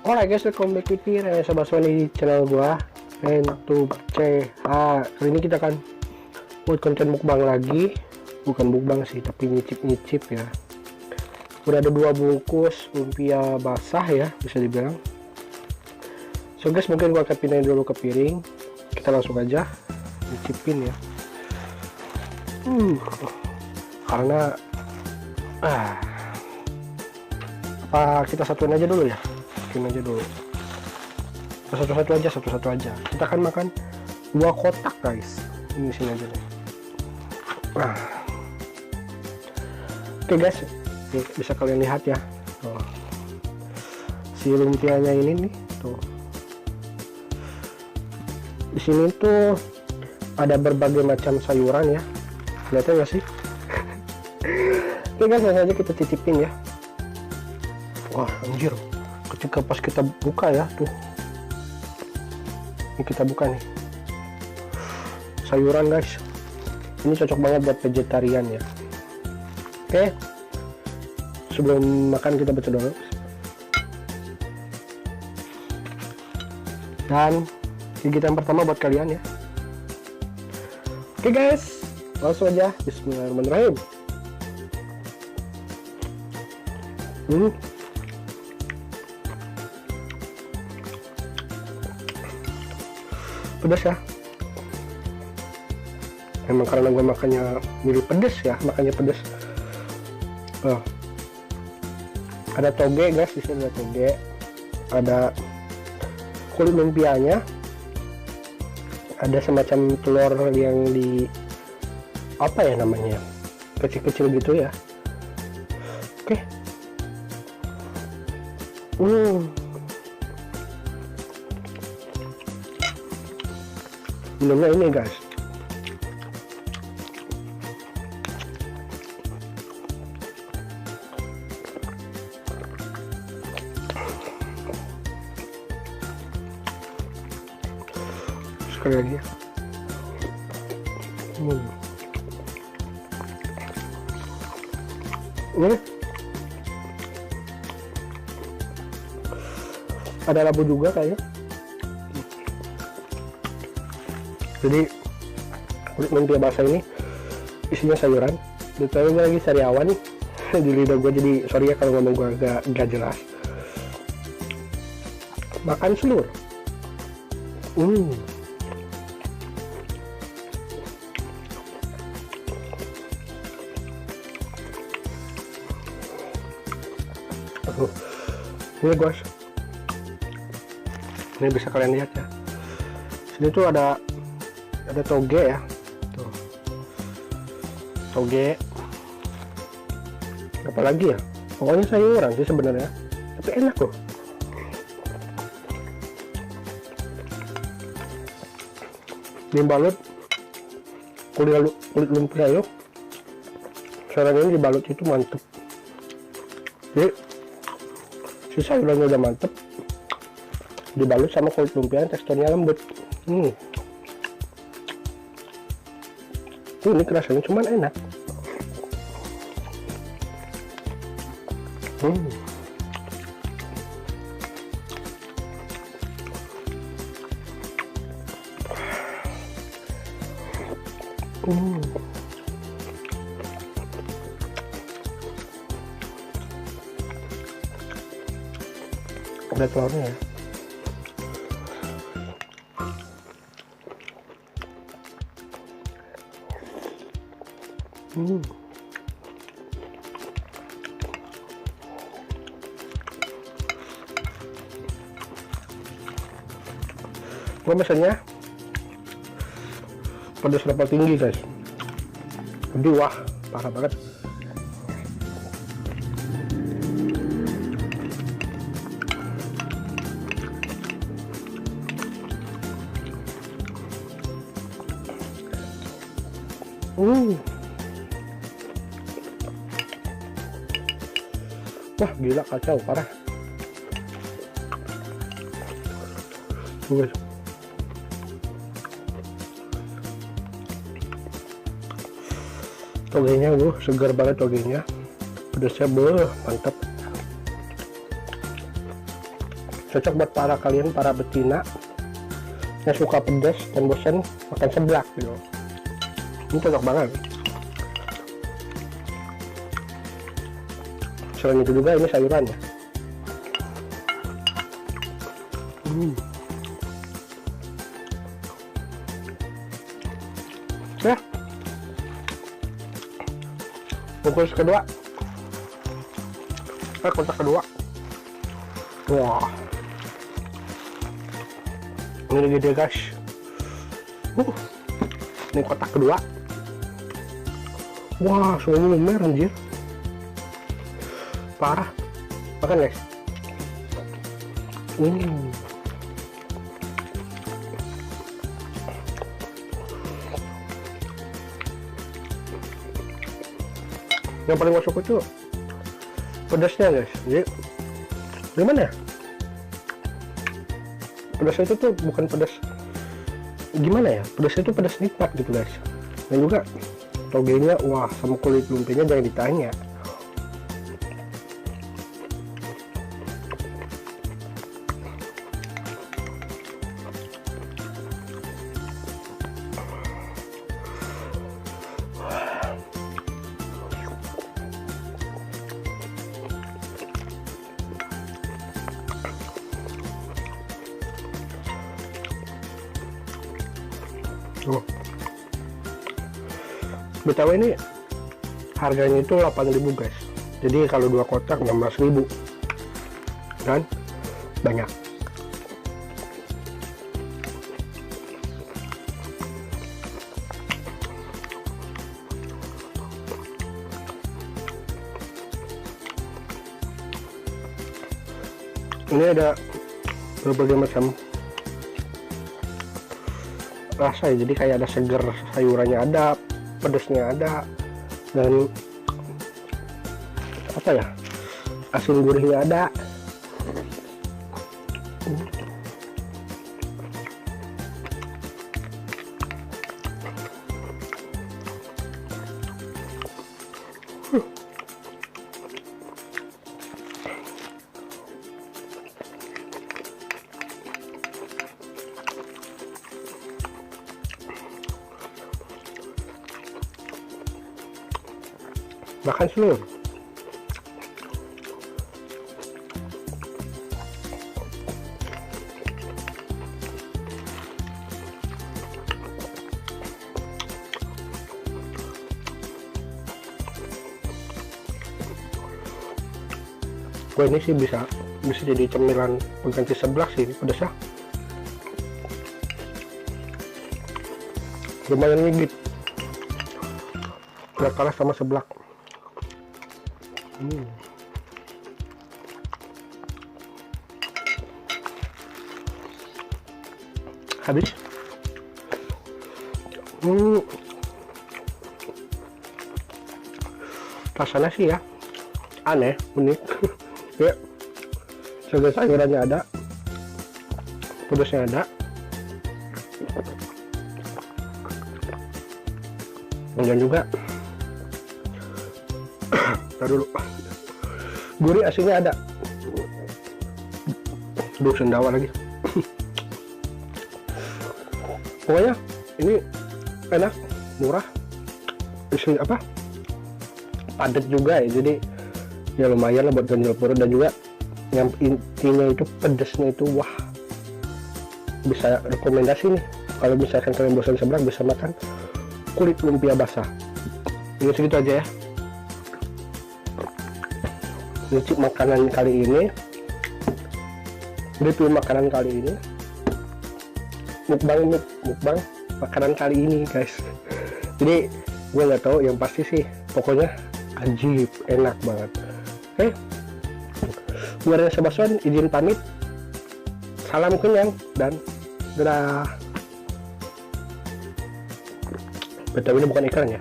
Alright guys, welcome back with me, Rene Sabaswani di channel gua YouTube CH. Kali ini kita akan buat konten mukbang lagi. Bukan mukbang sih, tapi nyicip-nyicip ya. Udah ada 2 bungkus lumpia basah ya, bisa dibilang. So guys, mungkin gua akan pindahin dulu ke piring. Kita langsung aja nyicipin ya. Karena apa kita satuin aja dulu ya, aja dulu satu-satu aja. Kita akan makan 2 kotak guys, ini sini aja nih. Oke guys, nih, bisa kalian lihat ya, tuh. Si lumpianya ini nih tuh, di sini tuh ada berbagai macam sayuran ya, kelihatan nggak sih? Oke guys, langsung aja kita cicipin ya. Wah anjir, ketika pas kita buka ya tuh, ini kita buka nih sayuran guys, ini cocok banget buat vegetarian ya. Oke, sebelum makan kita baca doa dan gigitan pertama buat kalian ya. Oke guys, langsung aja bismillahirrahmanirrahim. Pedas ya, emang karena gue makannya milih pedas ya, makanya pedas. Ada toge guys, di sini ada toge, ada kulit lumpianya, ada semacam telur yang di apa ya namanya, kecil-kecil gitu ya. Oke. Minumnya ini guys, sekali lagi ya. Ini ada labu juga kayaknya. Jadi kulit lumpia basah ini isinya sayuran. Ditanya gue lagi sariawan nih di lidah gue, jadi sorry ya kalau ngomong gue agak jelas. Makan selur. Ini guys, ini bisa kalian lihat ya. Sini tuh ada toge ya, tuh toge, apalagi ya, pokoknya sayuran sih sebenarnya, tapi enak loh. Dibalut kulit lumpia yuk, sayuran ini dibalut itu mantep. Jadi si sayurannya udah mantep, dibalut sama kulit lumpia, teksturnya lembut. Ini rasanya cuman enak. Ada telurnya ya. Gue pesannya pedas level tinggi guys, jadi wah parah banget. Wah gila, kacau parah. Togenya segar banget togenya, pedasnya mantap. cocok buat para betina yang suka pedas dan bosan makan seblak gitu. Ini cocok banget. Selain itu juga ini sayurannya. Ya, bungkus kedua, kotak kedua. Wah, ini gede guys. Ini kotak kedua. Wah, semuanya lumer anjir. Parah. Makan guys. Yang paling masuk itu pedasnya guys. Jadi gimana ya? Pedasnya itu tuh bukan pedas gimana ya? Pedasnya itu pedas nikmat gitu guys. Dan juga togenya, wah, sama kulit lumpianya jangan ditanya. BTW ini harganya itu 8.000 guys. Jadi kalau 2 kotak 16.000 dan banyak. Ini ada berbagai macam rasa ya, jadi kayak ada seger sayurannya, ada pedasnya, ada dan apa ya, asin gurihnya ada. Makan seluruh. Wah, ini sih bisa jadi cemilan pengganti seblak sih, ini pedasnya. Lumayan ngigit. Gak kalah sama seblak. Habis. Rasanya sih ya aneh, unik. Ya, segar sayurannya ada, pedasnya ada, dan juga dulu gurih asinnya ada. Aduh, sendawa lagi. Pokoknya ini enak, murah, isi apa, padat juga ya, jadi ya lumayan lah buat ganjil perut. Dan juga yang intinya itu pedasnya itu wah, bisa rekomendasi nih kalau misalkan kalian bosan seblak, bisa makan kulit lumpia basah. Ini segitu aja ya, review makanan kali ini, mukbang makanan kali ini guys. Jadi gue nggak tahu, yang pasti sih pokoknya ajib, enak banget. Oke, gue Reza Baswan izin pamit, salam kenyang dan dadah. Betul, ini bukan iklan ya.